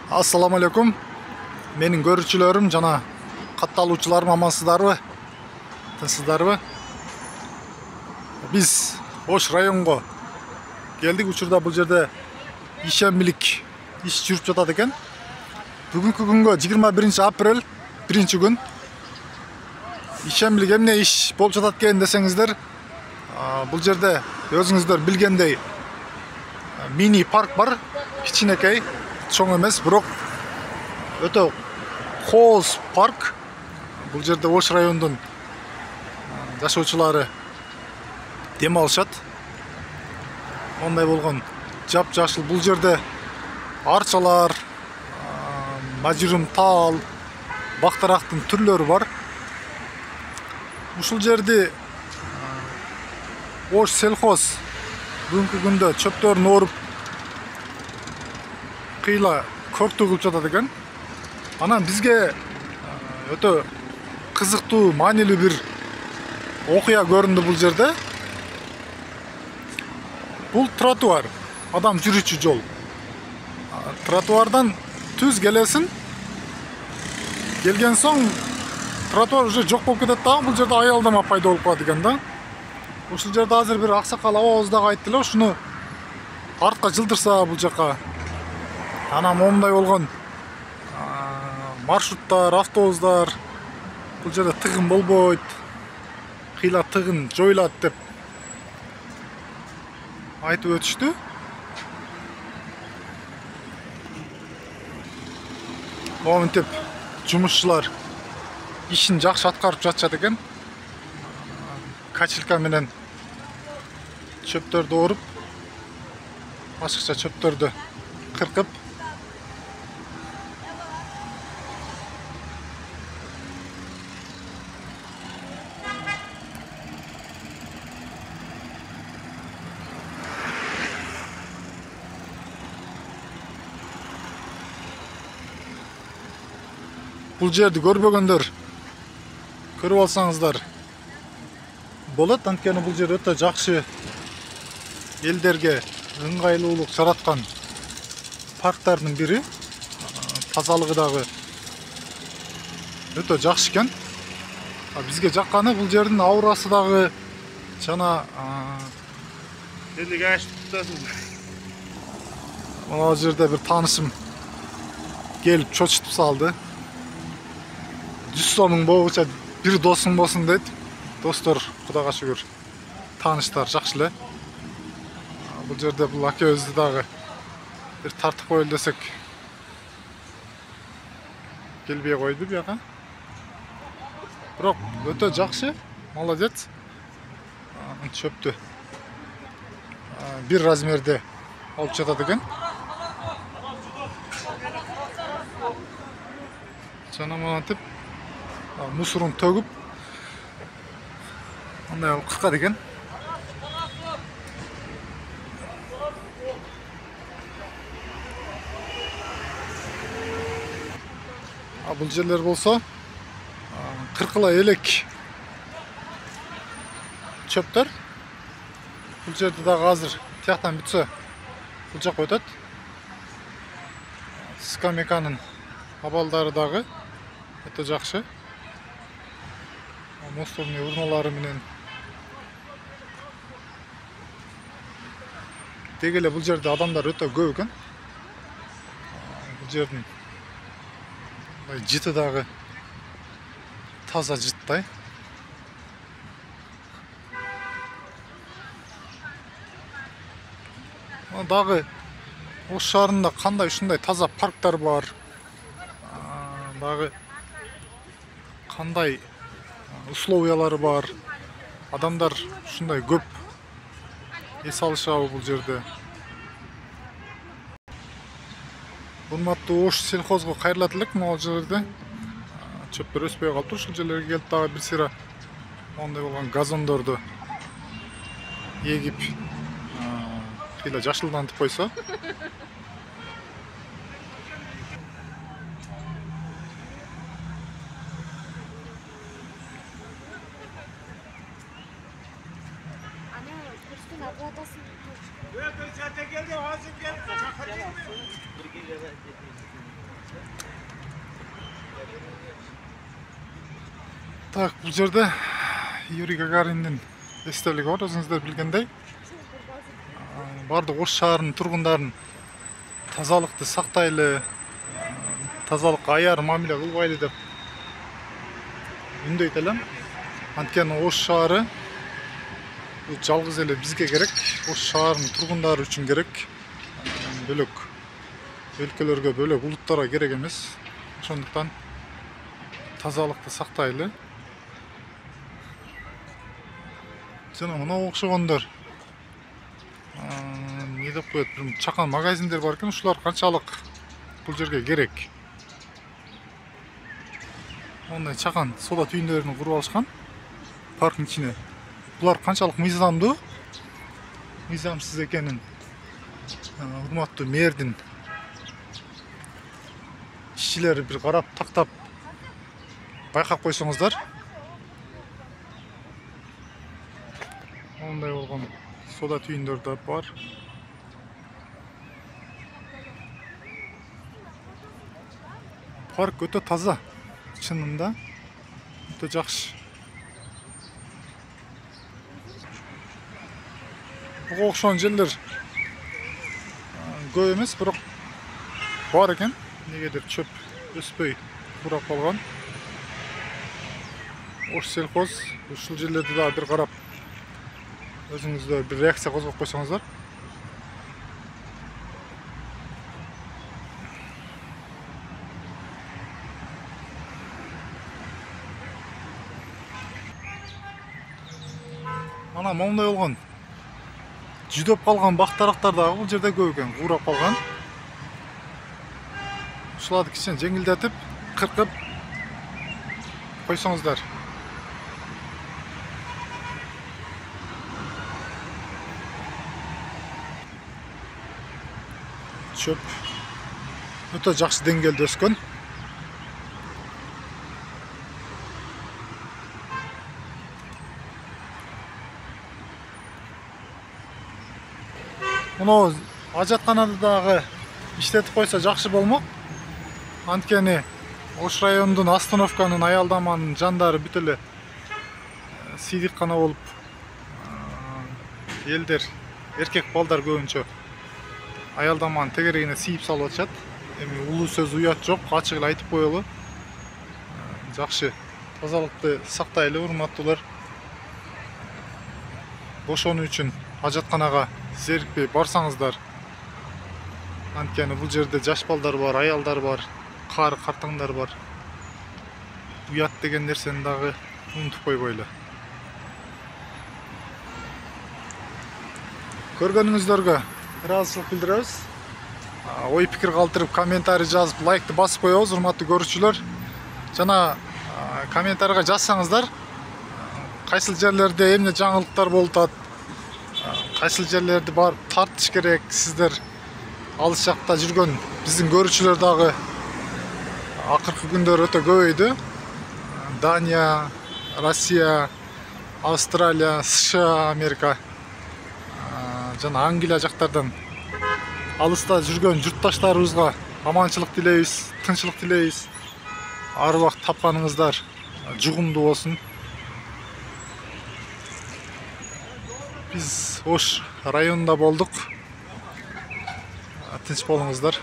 Assalamu alaikum. Mening görүүчүлөрүм жана катталуучуларым амансыздарбы? Тынчсыздарбы? Биз Ош районго келдик. Учурда бул жерде ишембилик иш жүрүп жатат экен. Бүгүнкү күнгө 21 апрель 1-күн. Ишембилик эмне иш болуп жатат экен десеңиздер, бул жерде өзүңүздөр билгендей мини парк бар. Кичинекей, чоң эмес, бирок өтө кооз парк. Бул жерде Ош районунун жашоочулары дем алышат. Ондай болгон жап-жашыл. Бул жерде арчалар, мажырым тал, бактарактын түрлөрү бар. Ушул жерди Ош селхоз бүгүнкү күндө чөптөрүн оруп кыйла көрктүү кылып жатат экен. Анан бизге өтө кызыктуу, маанилүү бир окуя көрүндү бул жерде. Бул тротуар, адам жүрүүчү жол. Тротуардан түз келесин. Келген соң тротуар уже жок болуп кетет да. Бул жерде аялдама пайда болуп калат экен да. Ушул жерде азыр бир аксакал абабыздагы айтты эле, ушуну артка жылдырса бул жака. Анан момундай болгон маршруттар, автобустар бул жерде тыгын болбойт. Кыйла тыгын жоюлат деп айтып өтүштү. Моминтип жумушчулар ишин жакшы аткарып жатышат экен. Качелка менен чөптөрдү оруп, ашыкча чөптөрдү кыркып, бул жерди көрбөгөндөр көрүп алсаңыздар болот. Анткени бул жер өтө жакшы, элдерге ыңгайлуулук жараткан парктардын бири. Тазалыгы дагы өтө жакшы экен. Бизге жакканы бул жердин аурасы дагы жана Элге ашып тутасың. Мына жерде бир таанышым келип чочутуп салды. 100 сомуң болгуча бир досуң болсун дейт. Достор, Кудайга шүгүр, тааныштар жакшы эле. Бул жерде бул акебизди дагы бир тартып коелу десек келбей койду бияка. Бирок өтө жакшы, молодец. Чөптү бир размерде алып жатат экен. Жана монантип мусорун төгүп андай алып кыркат экен. Бул жерлер болсо кыркыла элек чөптөр. Бул жерде дагы азыр тияктан бүтсө бул жакка өтөт. Скамейканын абалдары дагы өтө жакшы. Мусорный урналары менен деги эле бул жерде адамдар өтө көп экен. Бул жердин жыты дагы таза жыттай. Дагы Ош шаарында кандай ушундай таза парктар бар. Дагы кандай условиялары бар. Адамдар ушундай көп эс алышабы бул жерде. Урматтуу Ош селхозго кайрылат элек. Могул жерде чөптөр өспөй калыптыр. Ушул жерлерге келип дагы бир сыйра моундай болгон газондорду эгип кыйла жашылдантып койсо. Ben zaten geldim, hazır geldim. Так, бұл жерде Юрий Гагариндин эстелиги бар, өзүңүздөр билгендей. Бардык Ош шаарынын тургундарын тазалыкты сактайлы, тазалыкка аяр мамиле кылбайлы деп үндөйт элем. Анткени Ош шаары жалгыз эле бизге керек, Ош шаарынын тургундары үчүн керек. Бөлөк өлкөлөргө, бөлөк улуттарга керек эмес. Ошондуктан тазалыкты сактайлы. Жана мына окшогондор не деп коет, бир чакан магазиндер бар экен, ушулар канчалык бул жерге керек. Ондай чакан сода түйүндөрүн куруп алышкан парктын ичине. Булар канчалык мыйзамдуу, мыйзамсыз экенин урматтуу мэрдин ишчилери бир карап тактап байкап койсоңуздар. Ондай болгон сода түйүндөр да бар. Парк өтө таза, чынында өтө жакшы. Буга окшогон жерлер көп эмес, бирок бар экен. Негедир чөп өспөй курап калган. Ош сельхоз ушул жерлерди да бир карап өзүңүздөр бир реакция козгоп койсоңуздар. Ана момундай болгон жүдөп калган бактарактар дагы бул жерде көп экен, курап калган. Ушуларды кичине жеңилдетип, кыркып койсоңуздар. Çöp өтө жакшы деңгээлде өскөн. Муну ажатканады дагы иштетип койсо жакшы болмок. Анткени Ош районунун остановканын аялдаманын жандары бүт эле сийдиккана болуп, элдер, эркек балдар көбүнчө аялдаманын тегерегине сийип салып атышат. Эми улуу сөз уят жок, ачык эле айтып коелу. Жакшы тазалыкты сактайлы, урматтуулар. Бошонуу үчүн ажатканага зерикпей барсаңыздар. Анткени бул жерде жаш балдар бар, аялдар бар, кары картаңдар бар. Уят деген нерсени дагы унутуп койбойлу. Көргөнүңүздөргө ыраазычылык билдиребиз. Ой пикир калтырып, комментарий жазып, лайкты басып коебуз, урматтуу көрүүчүлөр. Жана комментарийга жазсаңыздар, кайсыл жерлерде эмне жаңылыктар болуп атат, кайсыл жерлерди барып тартыш керек, сиздер алыс жакта жүргөн биздин көрүүчүлөр дагы акыркы күндөр өтө көбөйдү. Дания, Россия, Австралия, США, Америка жана Англия жактардан алыста жүргөн журтташтарыбызга аманчылык тилейбиз, тынччылык тилейбиз. Ар убакыт тапканыңыздар жугумдуу болсун. Биз Ош районунда болдук. Тынч болуңуздар.